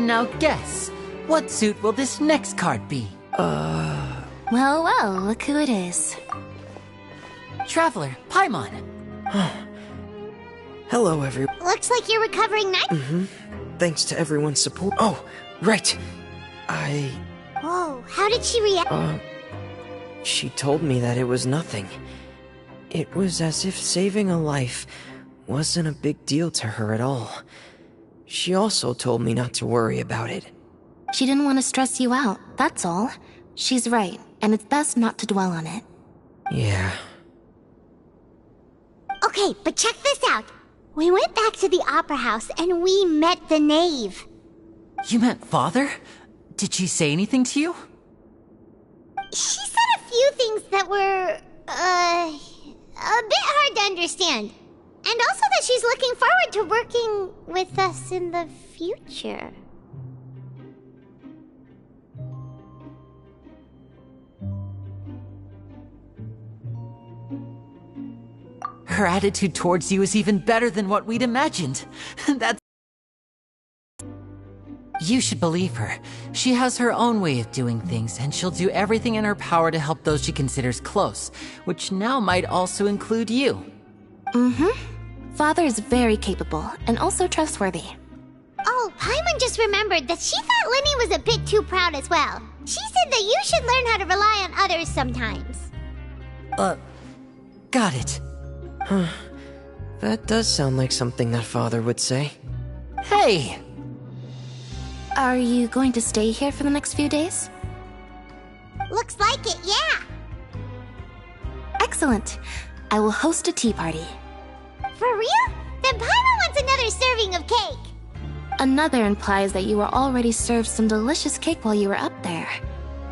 Now guess, what suit will this next card be? Well, well, look who it is. Traveler, Paimon. Hello, everyone. Looks like you're recovering nicely. Thanks to everyone's support. Oh, right. Whoa, how did she react? She told me that it was nothing. It was as if saving a life wasn't a big deal to her at all. She also told me not to worry about it. She didn't want to stress you out, that's all. She's right, and it's best not to dwell on it. Yeah. Okay, but check this out. We went back to the opera house and we met the knave. You met Father? Did she say anything to you? She said a few things that were, a bit hard to understand. And also that she's looking forward to working with us in the future. Her attitude towards you is even better than what we'd imagined. That's... You should believe her. She has her own way of doing things, and she'll do everything in her power to help those she considers close, which now might also include you. Father is very capable, and also trustworthy. Oh, Paimon just remembered that she thought Lenny was a bit too proud as well. She said that you should learn how to rely on others sometimes. Got it. That does sound like something that Father would say. Hey! Are you going to stay here for the next few days? Looks like it, yeah. Excellent. I will host a tea party. For real? Then Paimon wants another serving of cake. Another implies that you were already served some delicious cake while you were up there.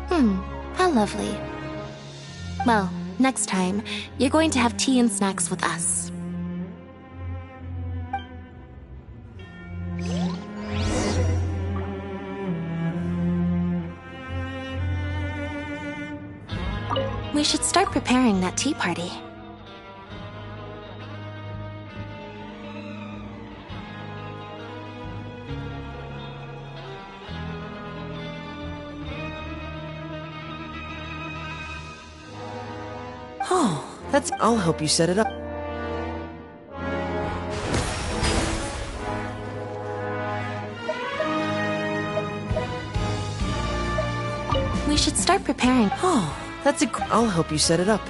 How lovely. Well, next time, you're going to have tea and snacks with us. We should start preparing that tea party. Oh, that's... I'll help you set it up. We should start preparing. Oh, that's a... I'll help you set it up.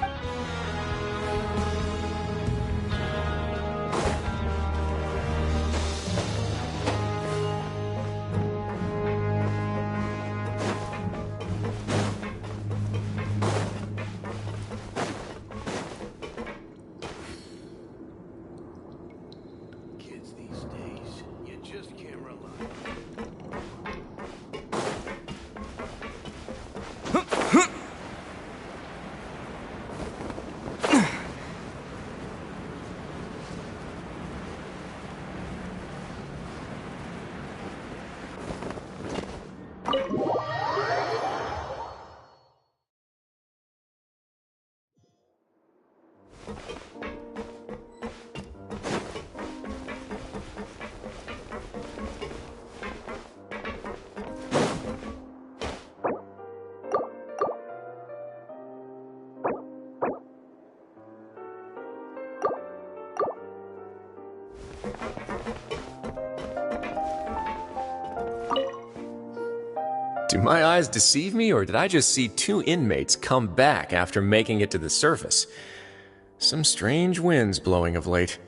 Do my eyes deceive me, or did I just see two inmates come back after making it to the surface? Some strange winds blowing of late.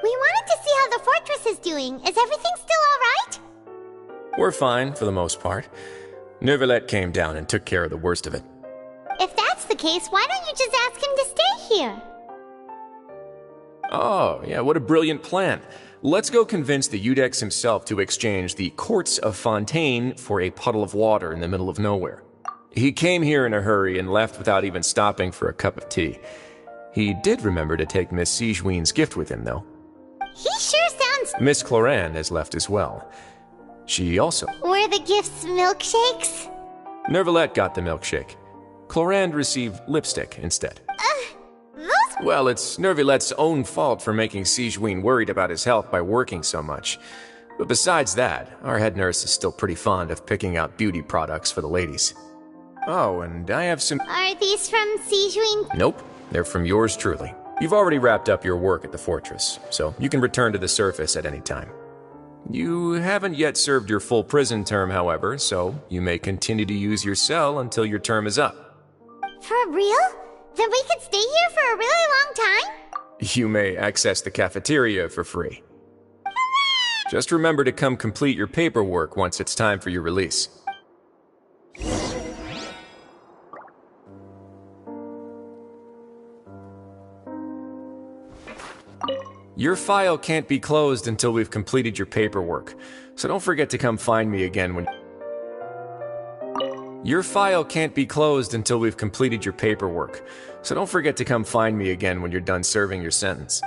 We wanted to see how the fortress is doing. Is everything still alright? We're fine, for the most part. Neuvillette came down and took care of the worst of it. If that's the case, why don't you just ask him to stay here? Oh, yeah, what a brilliant plan. Let's go convince the Eudex himself to exchange the courts of Fontaine for a puddle of water in the middle of nowhere. He came here in a hurry and left without even stopping for a cup of tea. He did remember to take Miss Sigewinne's gift with him, though. He sure sounds... Miss Clorande has left as well. She also... Were the gifts milkshakes? Neuvillette got the milkshake. Clorande received lipstick instead. Those Well, it's Nervilette's own fault for making Sigewinne worried about his health by working so much. But besides that, our head nurse is still pretty fond of picking out beauty products for the ladies. Oh, and I have some... Are these from Sigewinne? Nope, they're from yours truly. You've already wrapped up your work at the fortress, so you can return to the surface at any time. You haven't yet served your full prison term, however, so you may continue to use your cell until your term is up. For real? Then we could stay here for a really long time? You may access the cafeteria for free. Just remember to come complete your paperwork once it's time for your release. Your file can't be closed until we've completed your paperwork, so don't forget to come find me again when... Your file can't be closed until we've completed your paperwork, so don't forget to come find me again when you're done serving your sentence.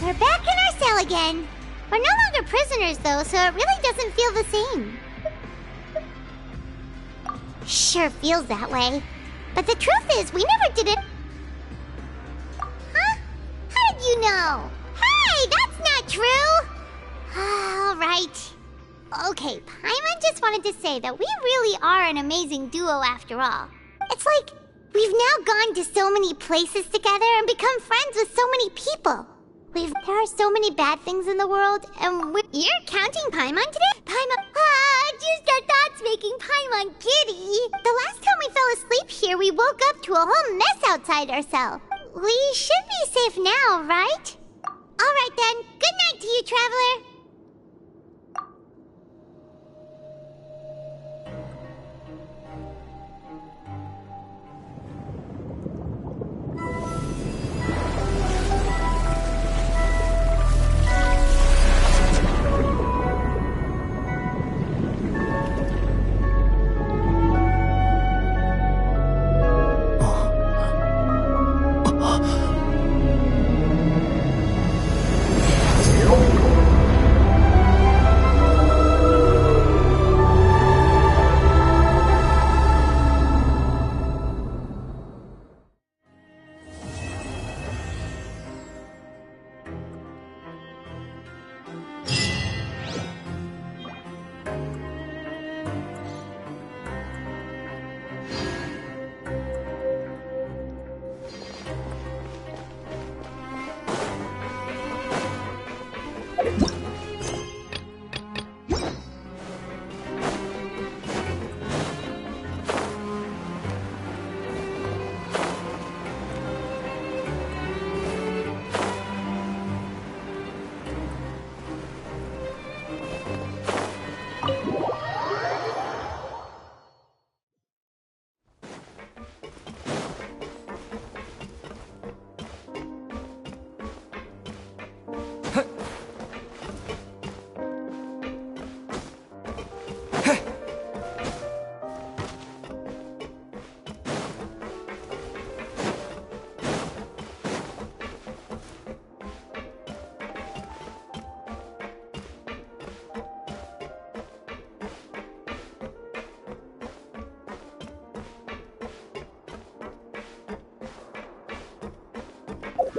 We're back in our cell again. We're no longer prisoners, though, so it really doesn't feel the same. Sure feels that way. But the truth is, we never did it. Huh? How did you know? Hey, that's not true! All right. Okay, Paimon just wanted to say that we really are an amazing duo after all. It's like we've now gone to so many places together and become friends with so many people. There are so many bad things in the world, and you're counting Paimon today? Paimon, just our thoughts making Paimon giddy. The last time we fell asleep here, we woke up to a whole mess outside our cell. We should be safe now, right? All right then, good night to you, traveler.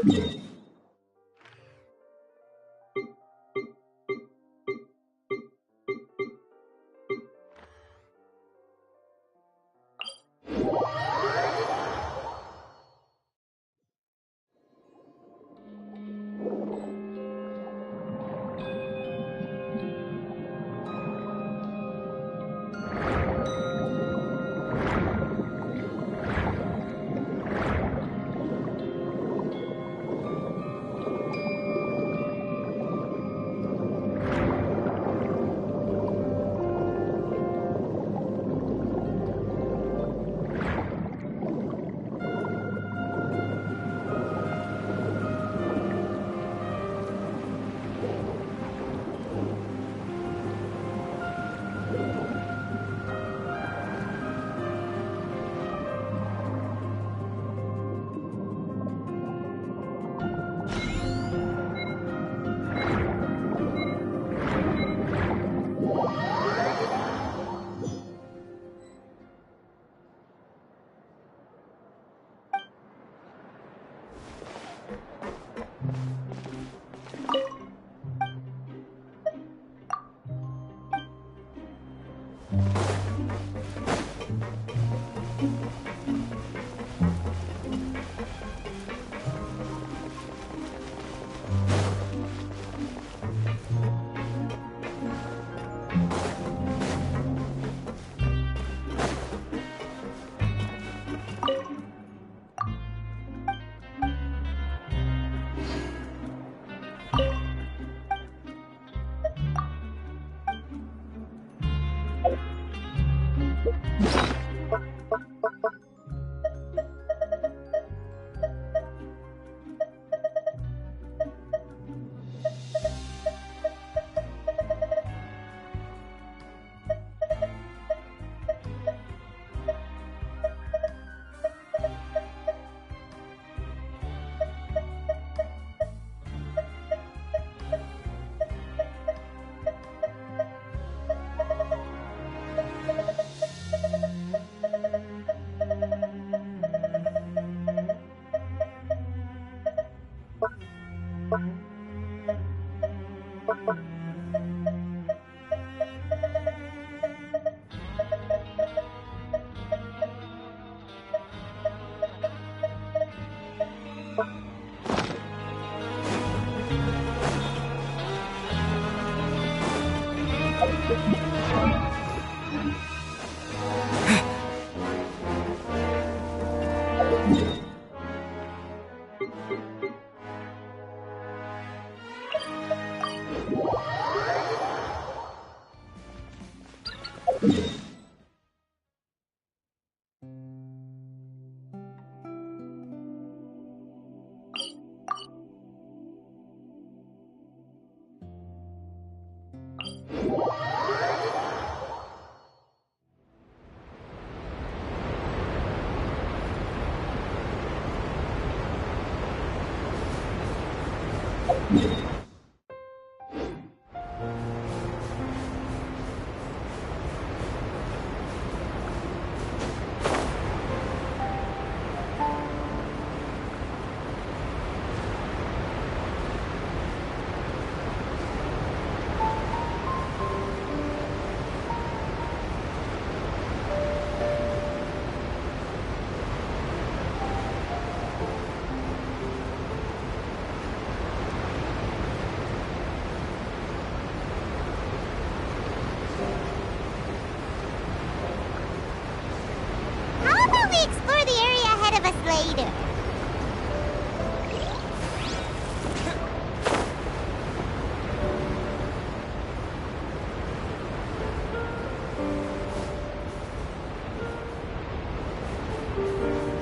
later.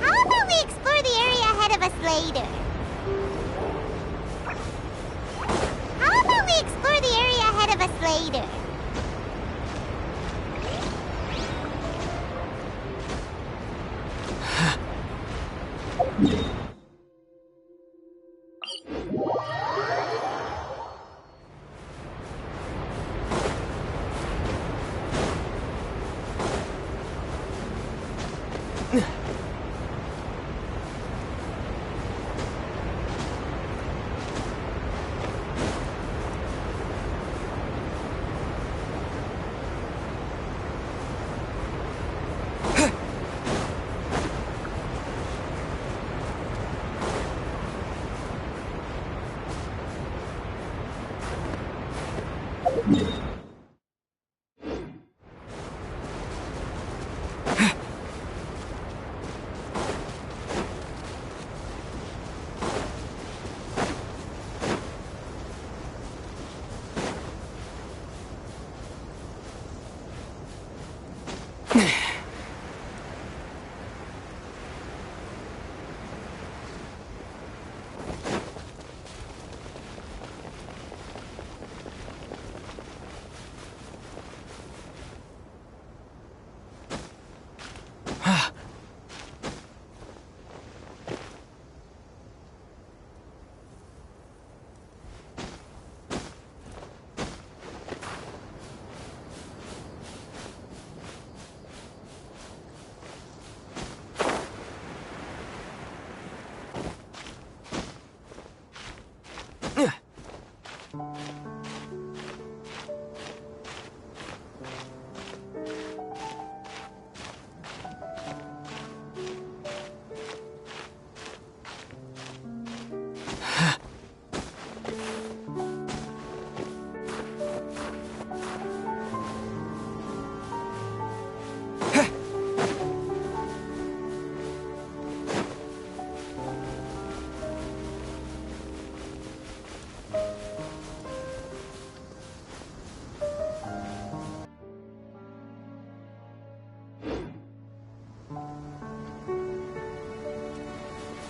How about we explore the area ahead of us later? How about we explore the area ahead of us later?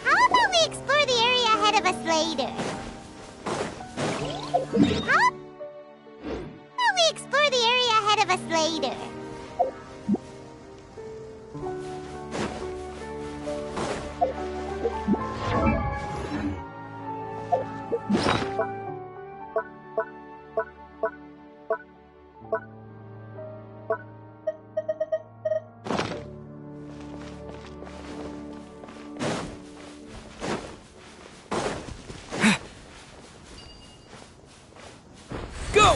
How about we explore the area ahead of us later? How about we explore the area ahead of us later? Go!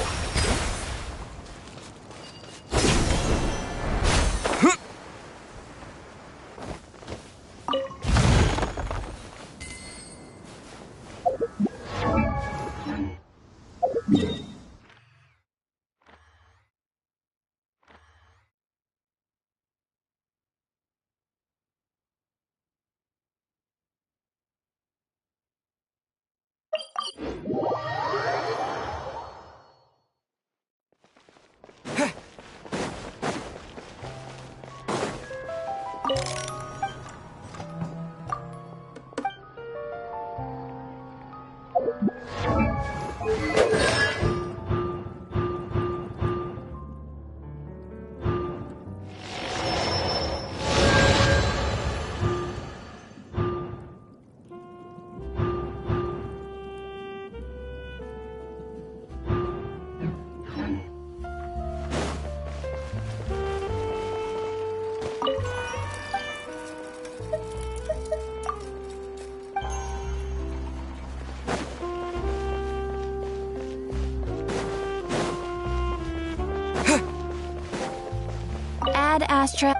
Ad Astra.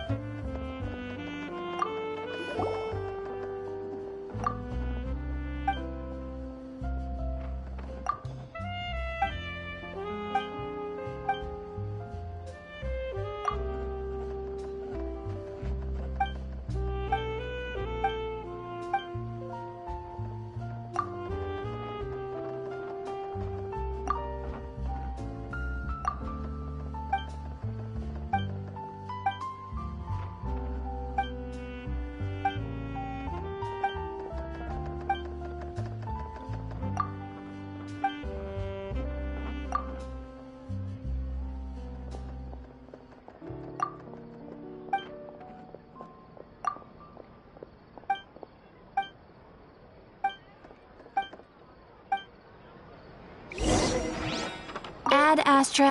Ad Astra.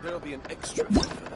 There'll be an extra for